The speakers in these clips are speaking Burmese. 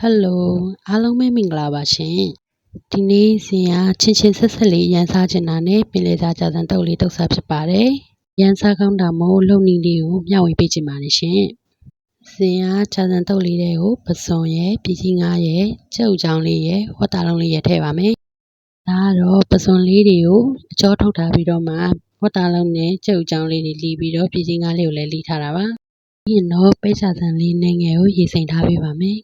Hello အားလုံးပဲမင်္ဂလာပါရှင်ဒီနေ့စဉ်ကချင်းဆက်ဆက်လေးရန်စားချင်တာနဲ့ပင်လယ်စာကြာစံတုပ်လေးတုပ်စားဖြစ်ပါတယ်ရန်စားကောင်းတာမို့လုံနီလေးကိုမျှဝေပေးချင်ပါတယ်ရှင်စဉ်ကကြာစံတုပ်လေးတွေကိုပစွန်ရယ်ပြည်ကြီးငါးရယ်ကြုတ်ချောင်းလေးရယ်ဝတ်တာလုံးလေးရယ်ထည့်ပါမယ်ဒါကတော့ပစွန်လေးတွေကိုအကြောထုတ်ထားပြီးတော့မှဝတ်တာလုံးနဲ့ကြုတ်ချောင်းလေးတွေလီပြီးတော့ပြည်ကြီးငါးလေးကိုလည်းလီထားတာပါပြီးရင်တော့ပဲကြာစံလေးနဲ့ငယ်ကိုရေစိမ်ထားပေးပါမယ်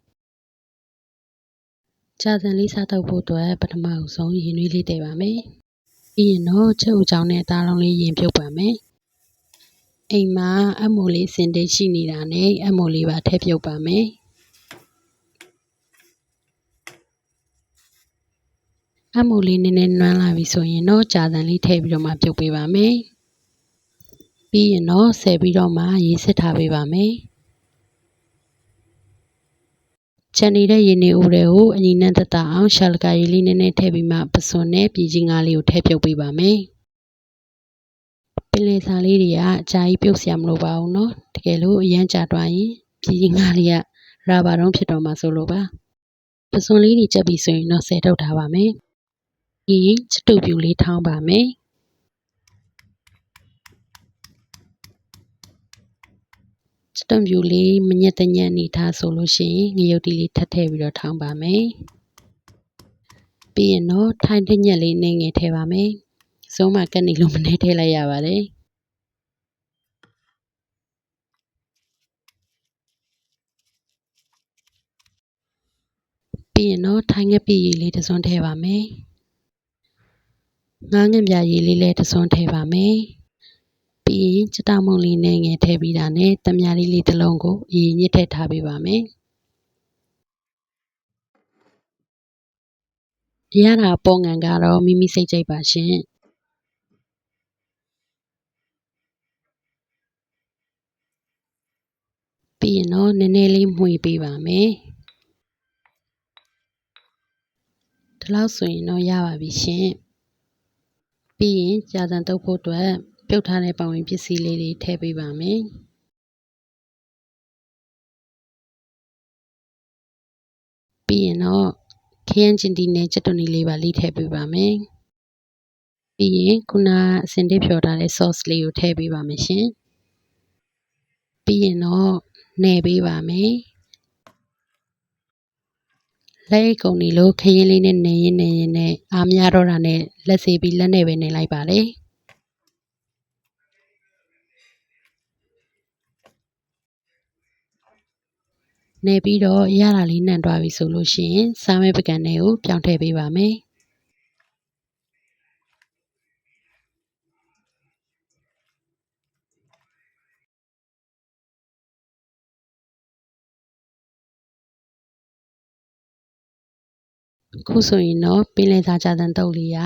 ကြာစံလေးစားတော့ဖို့အတွက်ပထမဆုံးရင်နွေးလေးတည်ပါမယ်။ပြီးရင်တော့ချက်ဥကြောင်းနဲ့သားလုံးလေးရင်ပြုတ်ပါမယ်။အိမ်မှာအမိုးလေးစင်တိတ်ရှိနေတာနဲ့အမိုးလေးပါထည့်ပြုတ်ပါမယ်။အမိုးလေးနည်းနည်းနွမ်းလာပြီဆိုရင်တော့ကြာစံလေးထည့်ပြီးတော့မှပြုတ်ပေးပါမယ်။ပြီးရင်တော့ဆယ်ပြီးတော့မှရေစစ်ထားပေးပါမယ်။ချန်နေတဲ့ရေနေဦးတွေကိုအညီနဲ့တတအောင်ရှာလကာရေလေးနည်းနည်းထည့်ပြီးမှပစွန်နဲ့ပြည်ကြီးငါးလေးကိုထည့်ပြုတ်ပေးပါမယ်ပင်လယ်စာလေးတွေကအကြာကြီးပြုတ်စရာမလိုပါဘူးเนาะတကယ်လို့အရန်ကြာသွားရင်ပြည်ကြီးငါးလေးကရာဘာတုံးဖြစ်တော့မှာဆိုလို့ပါပစွန်လေးတွေချက်ပြီးဆိုရင်တော့ဆယ်ထုတ်ထားပါမယ်ပြီးရင်ချတုပ်ပြူလေးထောင်းပါမယ်ချတုပ်ပြူလေးမညက်တညက်နေထားဆိုလို့ရှိရင်ငရုတ်တီလေးထပ်ထည့်ပြီးတော့ထောင်းပါမယ်ပြီးရင်တော့ထိုင်းတညက်လေးနဲ့ငယ်ထည့်ပါမယ်စုံးမှာကက်နေလို့မနေထည့်လိုက်ရပါတယ်ပြီးရင်တော့ထိုင်းငပိရေလေးတစ်စွန်းထည့်ပါမယ်ငါးငပြရေလေးလည်းတစ်စွန်းထည့်ပါမယ်ပြီးရင်ချတမုံလေးနဲ့ငယ်ထည့်ပြီးတာနဲ့တမယာလေးတစ်လုံးကိုအရင်ညစ်ထည့်ထားပေးပါမယ်ရတာပုံငံကတော့မိမိစိတ်ကြိုက်ပါရှင်ပြီးရင်တော့နည်းနည်းလေးမှွေပေးပါမယ်ဒီလောက်ဆိုရင်တော့ရပါပြီရှင်ပြီးရင်ကြာစံတုပ်ဖို့အတွက်ပြုတ်ထားတဲ့ပတ်ဝန်းပစ္စည်းလေးတွေထည့်ပေးပါမယ်ပြီးရင်တော့ခရမ်းချင်တီနဲ့ချက်သွန်လေးပါလေးထည့်ပေးပါမယ်ပြီးရင်ခုနအစင်တစ်ဖြော်ထားတဲ့ sauce လေးကိုထည့်ပေးပါမယ်ရှင်ပြီးရင်တော့နယ်ပေးပါမယ်လက်ရိတ်ကုန်နေလို့ခရင်လေးနဲ့နေရင်နဲ့အားများတော့တာနဲ့လက်စေးပြီးလက်နဲ့ပဲနေလိုက်ပါလေနေပြီးတော့ရတာလေးနှံသွားပြီဆိုလို့ရှိရင်စားမဲ့ပကံတွေကိုပြောင်းထည့်ပေးပါမယ်ခုဆိုရင်တော့ပင်လယ်စာကြာစံတုပ်လေးက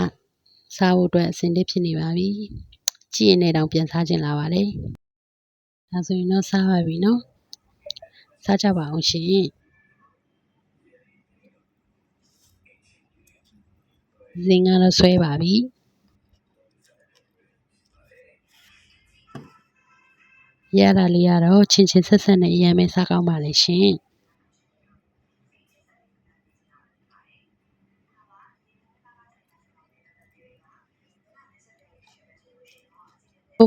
စားဖို့အတွက်အဆင်သင့်ဖြစ်နေပါပြီကြည့်ရင်လည်းတောင်ပြန်စားချင်လာပါတယ်ဒါဆိုရင်တော့စားပါပြီနော်စားကြပါအောင်ရှင်ဇင်းကတော့ဆွဲပါပြီရတာလေးကတော့ချင်းဆက်ဆက်နဲ့အရင်ပဲစားကောင်းပါလေရှင်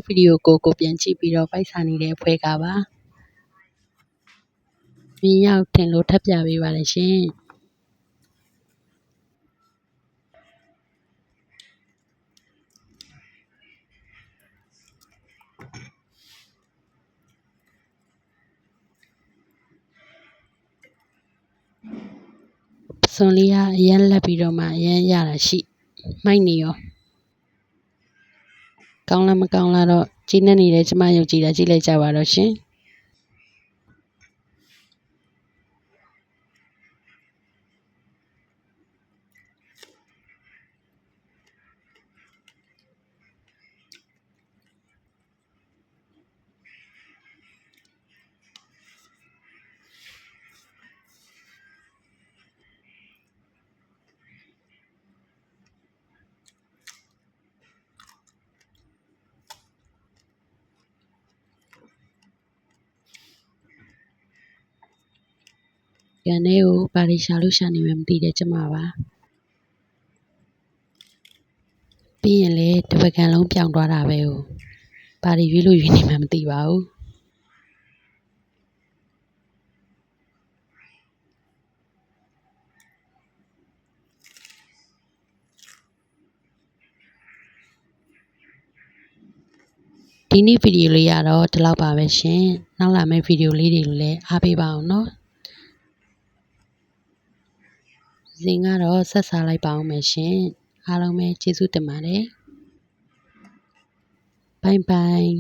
ဗီဒီယိုကိုပြန်ကြည့်ပြီးတော့ပိုက်ဆံနေတဲ့အဖွဲ့ကပါမြင်ရောက်ထင်လို့ထပ်ပြပေးပါလေရှင်စွန်လေးကအရန်လက်ပြီးတော့မှအရန်ရတာရှိမိုက်နေရောကောင်းလားမကောင်းလားတော့ကြီးနေနေတဲ့ကျမယုံကြည်တာကြည့်လိုက်ကြပါတော့ရှင် ကန်ထဲကိုဘာတွေရှာလို့ရှာနေမှမသိတဲ့ကျမပါပြီးရင်လေတပကံလုံးပြောင်းသွားတာပဲဟိုဘာတွေရွေးလို့ရွေးနေမှမသိပါဘူးဒီနေ့ဗီဒီယိုလေးရတော့ဒီလောက်ပါပဲရှင်နောက်လာမယ့်ဗီဒီယိုလေးတွေလည်းအားပေးပါအောင်နော်ဇင်ကတော့ဆက်စားလိုက်ပါအောင်မယ်ရှင်အားလုံးပဲကျေးဇူးတင်ပါတယ်ဘိုင်ဘိုင်